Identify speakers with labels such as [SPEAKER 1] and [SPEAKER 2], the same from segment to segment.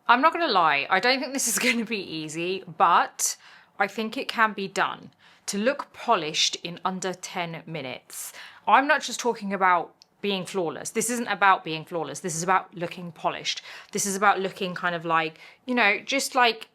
[SPEAKER 1] I'm not gonna lie, I don't think this is gonna be easy, but I think it can be done to look polished in under 10 minutes. I'm not just talking about being flawless. This isn't about being flawless. This is about looking polished. This is about looking kind of like, you know, just like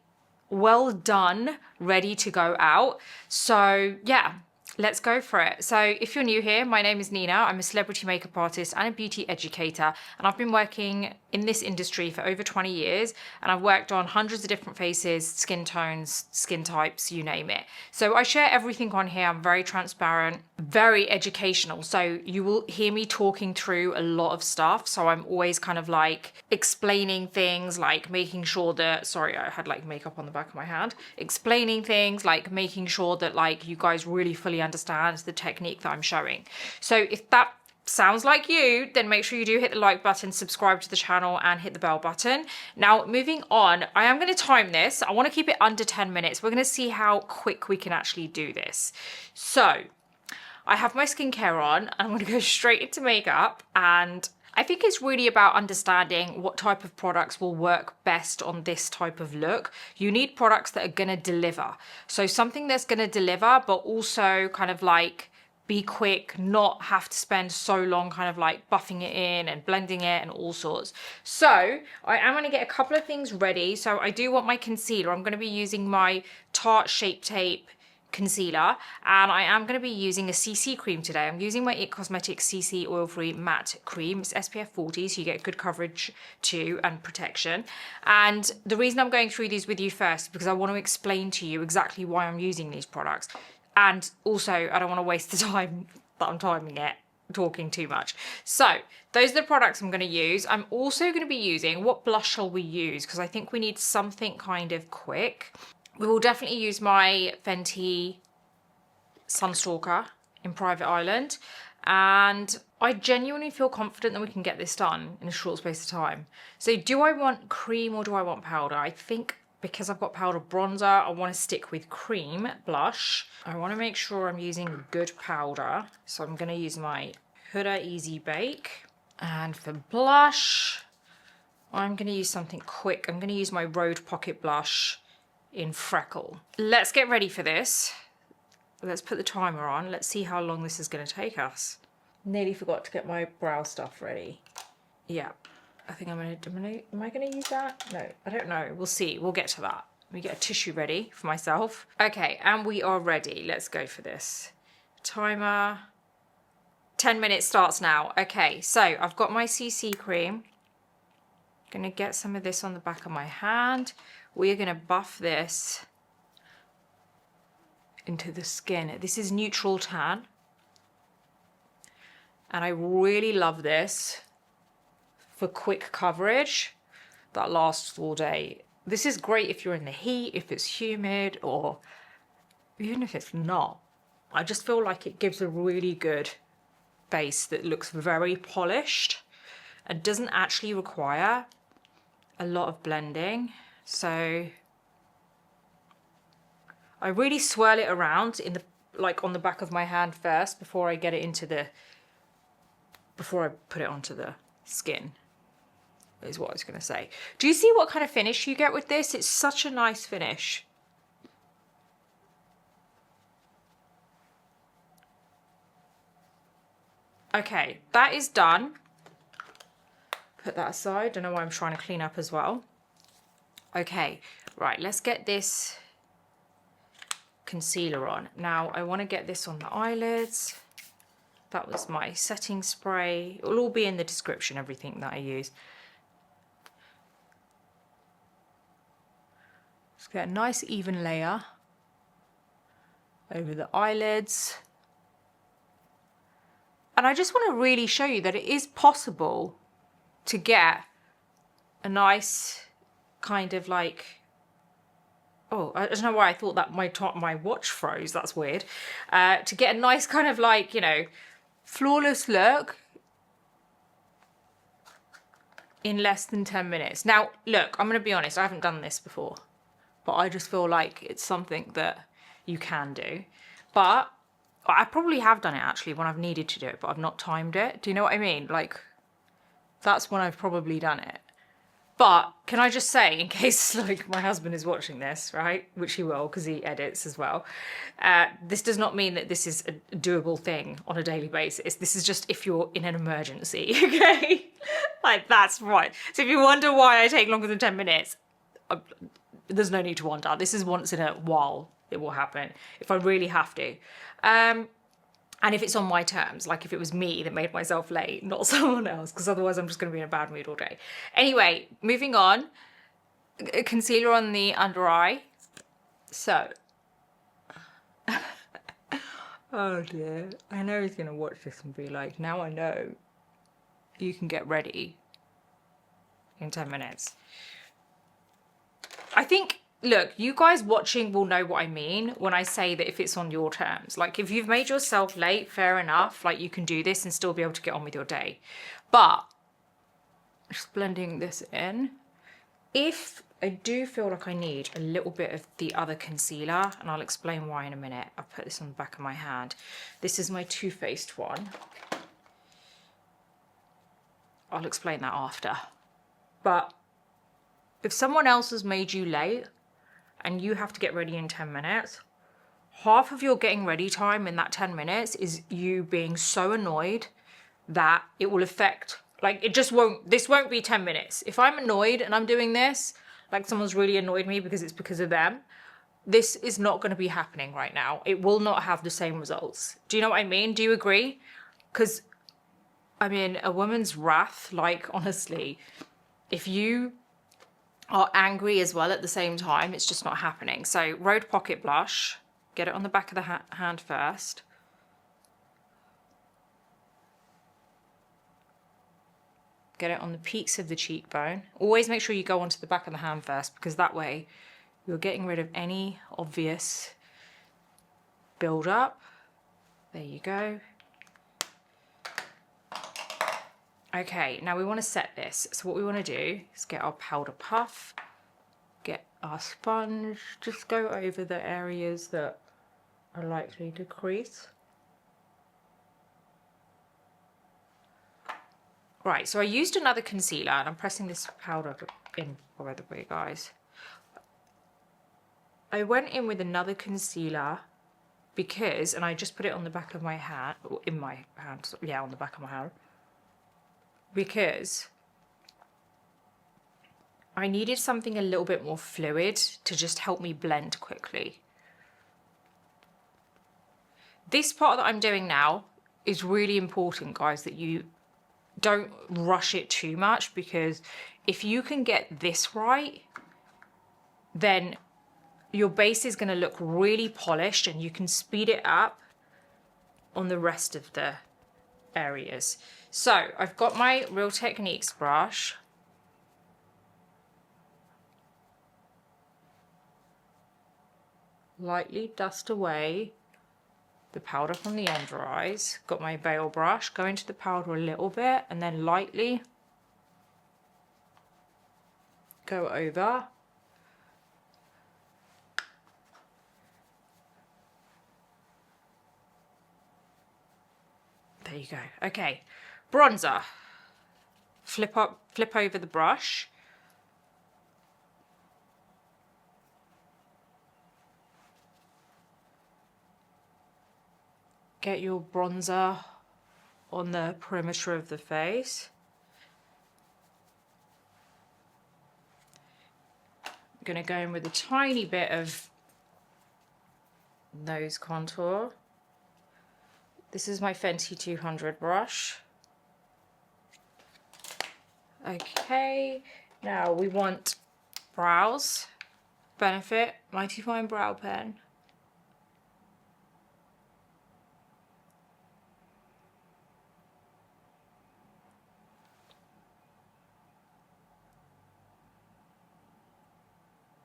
[SPEAKER 1] well done, ready to go out. So yeah, let's go for it. So if you're new here, my name is Nina. I'm a celebrity makeup artist and a beauty educator, and I've been working in this industry for over 20 years, and I've worked on hundreds of different faces, skin tones, skin types, you name it. So I share everything on here. I'm very transparent, very educational. So you will hear me talking through a lot of stuff. So I'm always kind of like explaining things, like making sure that, sorry, I had like makeup on the back of my hand, explaining things, like making sure that like you guys really fully understand the technique that I'm showing. So if that sounds like you, then make sure you do hit the like button, subscribe to the channel, and hit the bell button. Now, moving on, I am going to time this. I want to keep it under 10 minutes. We're going to see how quick we can actually do this. So I have my skincare on, and I'm going to go straight into makeup, and I think it's really about understanding what type of products will work best on this type of look. You need products that are going to deliver. So something that's going to deliver, but also kind of like be quick, not have to spend so long kind of like buffing it in and blending it and all sorts. So I am going to get a couple of things ready. So I do want my concealer. I'm going to be using my Tarte Shape Tape concealer, and I am going to be using a CC cream today. I'm using my IT Cosmetics CC oil-free matte cream. It's SPF 40, so you get good coverage too and protection. And the reason I'm going through these with you first is because I want to explain to you exactly why I'm using these products. And also, I don't want to waste the time that I'm timing it, talking too much. So those are the products I'm going to use. I'm also going to be using, what blush shall we use? Because I think we need something kind of quick. We will definitely use my Fenty Sunstalker in Private Island. And I genuinely feel confident that we can get this done in a short space of time. So do I want cream or do I want powder? I think because I've got powder bronzer, I want to stick with cream blush. I want to make sure I'm using good powder. So I'm going to use my Huda Easy Bake. And for blush, I'm going to use something quick. I'm going to use my Rode Pocket Blush in Freckle. Let's get ready for this. Let's put the timer on. Let's see how long this is going to take us. Nearly forgot to get my brow stuff ready. Yeah. I think I'm going to, am I going to use that? No, I don't know. We'll see. We'll get to that. Let me get a tissue ready for myself. Okay, and we are ready. Let's go for this. Timer. 10 minutes starts now. Okay, so I've got my CC cream. Going to get some of this on the back of my hand. We are going to buff this into the skin. This is neutral tan. And I really love this for quick coverage that lasts all day. This is great if you're in the heat, if it's humid, or even if it's not. I just feel like it gives a really good base that looks very polished and doesn't actually require a lot of blending. So I really swirl it around in the, like on the back of my hand first before I get it into the, before I put it onto the skin, is what I was going to say. Do you see what kind of finish you get with this? It's such a nice finish. Okay, that is done. Put that aside. Don't know why I'm trying to clean up as well. Okay, right, let's get this concealer on. Now, I want to get this on the eyelids. That was my setting spray. It will all be in the description, everything that I use. Let's get a nice even layer over the eyelids. And I just want to really show you that it is possible to get a nice kind of like, oh, I don't know why I thought that my watch froze, that's weird. To get a nice kind of like, you know, flawless look in less than 10 minutes. Now, look, I'm going to be honest, I haven't done this before, but I just feel like it's something that you can do. But I probably have done it actually when I've needed to do it, but I've not timed it. Do you know what I mean? Like, that's when I've probably done it. But can I just say, in case like my husband is watching this, right, which he will because he edits as well, this does not mean that this is a doable thing on a daily basis. This is just if you're in an emergency, okay? Like, that's right. So if you wonder why I take longer than 10 minutes, there's no need to wonder. This is once in a while it will happen if I really have to. And if it's on my terms, like if it was me that made myself late, not someone else, because otherwise I'm just going to be in a bad mood all day. Anyway, moving on. Concealer on the under eye. So. Oh dear. I know he's going to watch this and be like, now I know you can get ready in 10 minutes. I think, look, you guys watching will know what I mean when I say that if it's on your terms. Like, if you've made yourself late, fair enough. Like, you can do this and still be able to get on with your day. But, just blending this in. If I do feel like I need a little bit of the other concealer, and I'll explain why in a minute. I'll put this on the back of my hand. This is my Too Faced one. I'll explain that after. But if someone else has made you late and you have to get ready in 10 minutes, half of your getting ready time in that 10 minutes is you being so annoyed that it will affect, like, it just won't, this won't be 10 minutes. If I'm annoyed and I'm doing this, like someone's really annoyed me because it's because of them, this is not going to be happening right now. It will not have the same results. Do you know what I mean? Do you agree? Because, I mean, a woman's wrath, like, honestly, if you are angry as well at the same time, it's just not happening. So Road Pocket Blush, get it on the back of the hand first. Get it on the peaks of the cheekbone. Always make sure you go onto the back of the hand first, because that way you're getting rid of any obvious build-up. There you go. Okay, now we want to set this. So what we want to do is get our powder puff, get our sponge, just go over the areas that are likely to crease. Right, so I used another concealer and I'm pressing this powder in, by the way, guys. I went in with another concealer because, and I just put it on the back of my hand, in my hand, yeah, on the back of my hand. Because I needed something a little bit more fluid to just help me blend quickly. This part that I'm doing now is really important, guys, that you don't rush it too much, because if you can get this right, then your base is going to look really polished and you can speed it up on the rest of the areas. So I've got my Real Techniques brush. Lightly dust away the powder from the under eyes. Got my veil brush, go into the powder a little bit and then lightly go over. There you go. Okay, bronzer. Flip over the brush. Get your bronzer on the perimeter of the face. I'm going to go in with a tiny bit of nose contour. This is my Fenty 200 brush. Okay, now we want brows. Benefit Mighty Fine Brow Pen.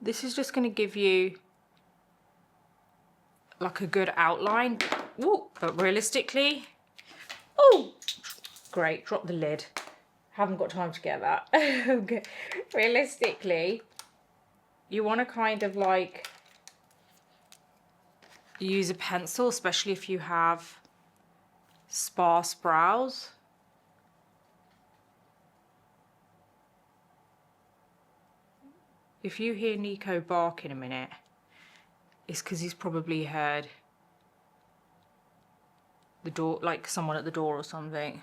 [SPEAKER 1] This is just going to give you like a good outline. Ooh, but realistically, oh, great, drop the lid. Haven't got time to get that. Okay. Realistically, you want to kind of like use a pencil, especially if you have sparse brows. If you hear Nico bark in a minute, it's because he's probably heard the door, like someone at the door or something.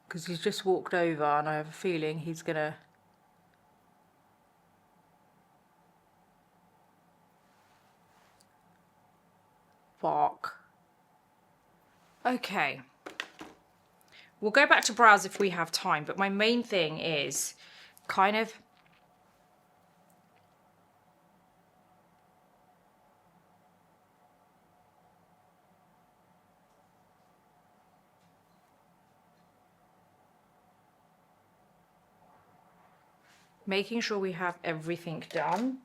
[SPEAKER 1] Because he's just walked over and I have a feeling he's gonna bark. Okay. We'll go back to brows if we have time, but my main thing is kind of making sure we have everything done.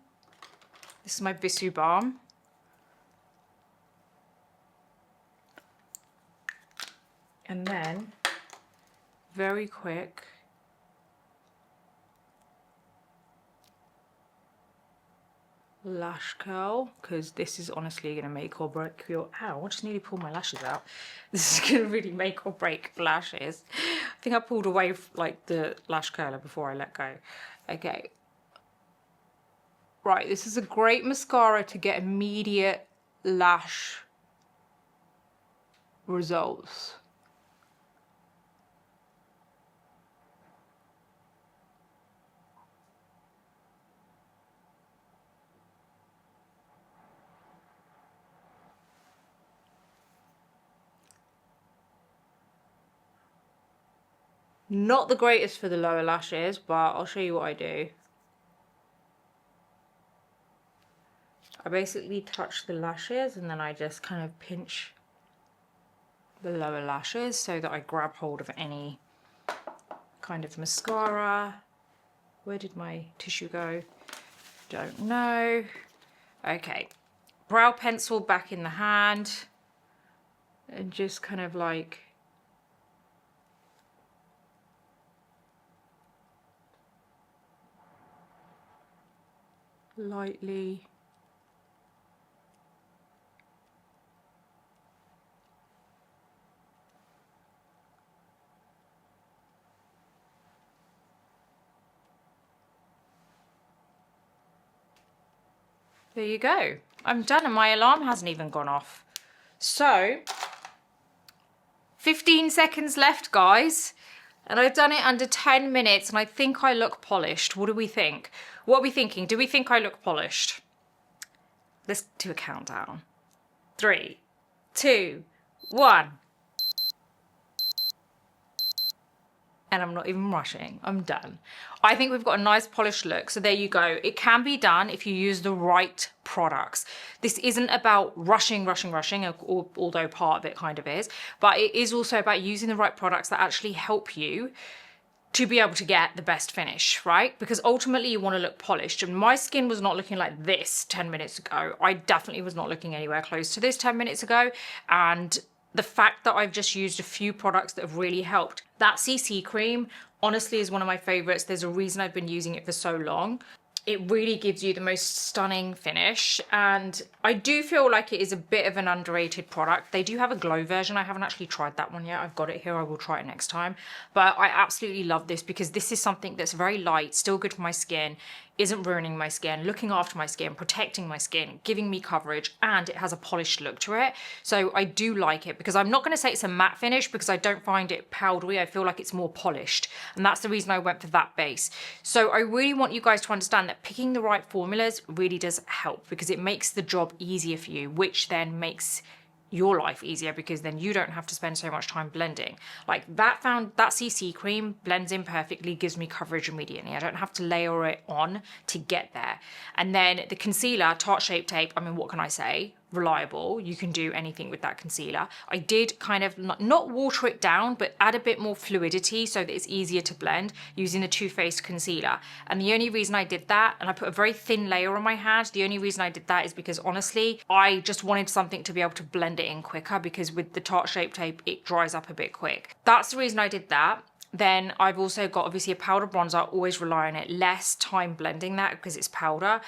[SPEAKER 1] This is my Bisou balm. And then, very quick, lash curl, because this is honestly going to make or break your... Ow, I just nearly pulled my lashes out. This is going to really make or break lashes. I think I pulled away like the lash curler before I let go. Okay. Right, this is a great mascara to get immediate lash results. Not the greatest for the lower lashes, but I'll show you what I do. I basically touch the lashes and then I just kind of pinch the lower lashes so that I grab hold of any kind of mascara. Where did my tissue go? Don't know. Okay, brow pencil back in the hand and just kind of like lightly there you go. I'm done and my alarm hasn't even gone off. So 15 seconds left, guys. And I've done it under 10 minutes and I think I look polished. What do we think? What are we thinking? Do we think I look polished? Let's do a countdown. 3, 2, 1. And I'm not even rushing, I'm done. I think we've got a nice polished look, so there you go. It can be done if you use the right products. This isn't about rushing, although part of it kind of is, but it is also about using the right products that actually help you to be able to get the best finish, right? Because ultimately you want to look polished, and my skin was not looking like this 10 minutes ago. I definitely was not looking anywhere close to this 10 minutes ago, and the fact that I've just used a few products that have really helped. That CC cream, honestly, is one of my favorites. There's a reason I've been using it for so long. It really gives you the most stunning finish, and I do feel like it is a bit of an underrated product. They do have a glow version. I haven't actually tried that one yet. I've got it here. I will try it next time. But I absolutely love this because this is something that's very light, still good for my skin, isn't ruining my skin, looking after my skin, protecting my skin, giving me coverage, and it has a polished look to it. So I do like it because I'm not going to say it's a matte finish because I don't find it powdery. I feel like it's more polished, and that's the reason I went for that base. So I really want you guys to understand that picking the right formulas really does help because it makes the job easier for you, which then makes your life easier because then you don't have to spend so much time blending. Like that CC cream blends in perfectly, gives me coverage immediately. I don't have to layer it on to get there. And then the concealer, Tarte Shape Tape, I mean, what can I say? Reliable. You can do anything with that concealer. I did kind of not water it down, but add a bit more fluidity so that it's easier to blend using the Too Faced concealer. And the only reason I did that, and I put a very thin layer on my hand, the only reason I did that is because honestly, I just wanted something to be able to blend it in quicker because with the Tarte Shape Tape, it dries up a bit quick. That's the reason I did that. Then I've also got obviously a powder bronzer, always rely on it, less time blending that because it's powder.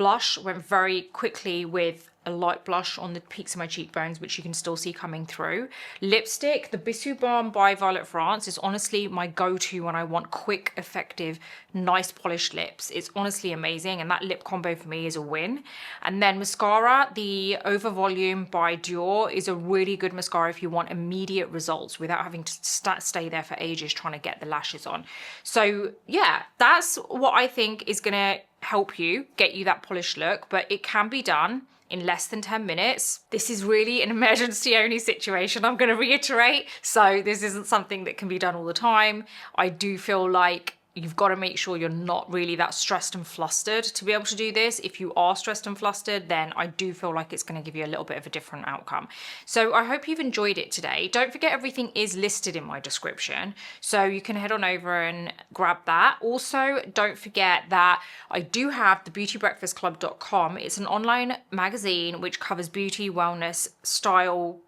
[SPEAKER 1] Blush went very quickly with a light blush on the peaks of my cheekbones, which you can still see coming through. Lipstick, the Bisou Balm by Violet France is honestly my go-to when I want quick, effective, nice polished lips. It's honestly amazing, and that lip combo for me is a win. And then mascara, the Over Volume by Dior is a really good mascara if you want immediate results without having to stay there for ages trying to get the lashes on. So yeah, that's what I think is gonna help you get you that polished look, but it can be done in less than 10 minutes. This is really an emergency only situation, I'm gonna reiterate. So this isn't something that can be done all the time. I do feel like you've got to make sure you're not really that stressed and flustered to be able to do this. If you are stressed and flustered, then I do feel like it's going to give you a little bit of a different outcome. So I hope you've enjoyed it today. Don't forget, everything is listed in my description, so you can head on over and grab that. Also, don't forget that I do have the beautybreakfastclub.com. It's an online magazine which covers beauty, wellness, style,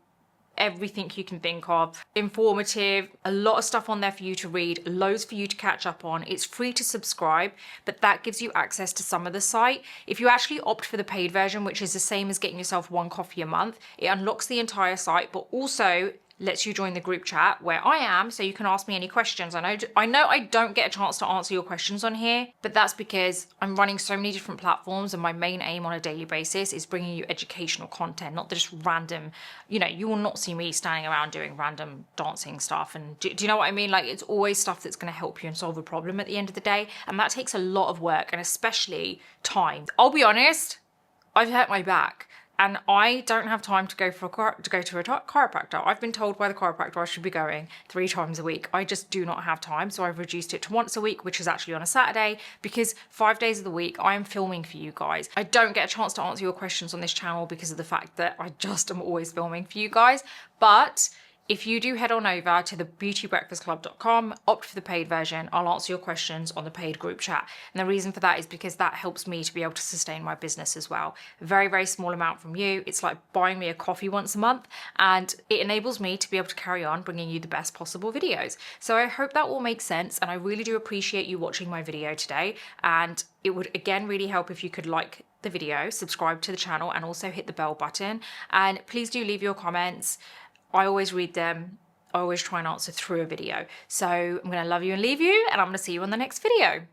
[SPEAKER 1] everything you can think of. Informative, a lot of stuff on there for you to read, loads for you to catch up on. It's free to subscribe, but that gives you access to some of the site. If you actually opt for the paid version, which is the same as getting yourself 1 coffee a month, it unlocks the entire site, but also lets you join the group chat where I am, so you can ask me any questions. I know I don't get a chance to answer your questions on here, but that's because I'm running so many different platforms, and my main aim on a daily basis is bringing you educational content, not just random, you know, you will not see me standing around doing random dancing stuff. And do you know what I mean? Like, it's always stuff that's going to help you and solve a problem at the end of the day, and that takes a lot of work, and especially time. I'll be honest, I've hurt my back, and I don't have time to go to a chiropractor. I've been told by the chiropractor I should be going 3 times a week. I just do not have time, so I've reduced it to once a week, which is actually on a Saturday, because 5 days of the week I am filming for you guys. I don't get a chance to answer your questions on this channel because of the fact that I just am always filming for you guys. But if you do head on over to the beautybreakfastclub.com, opt for the paid version, I'll answer your questions on the paid group chat. And the reason for that is because that helps me to be able to sustain my business as well. A very, very small amount from you. It's like buying me a coffee once a month, and it enables me to be able to carry on bringing you the best possible videos. So I hope that all makes sense, and I really do appreciate you watching my video today. And it would again really help if you could like the video, subscribe to the channel, and also hit the bell button. And please do leave your comments. I always read them. I always try and answer through a video. So I'm going to love you and leave you, and I'm going to see you on the next video.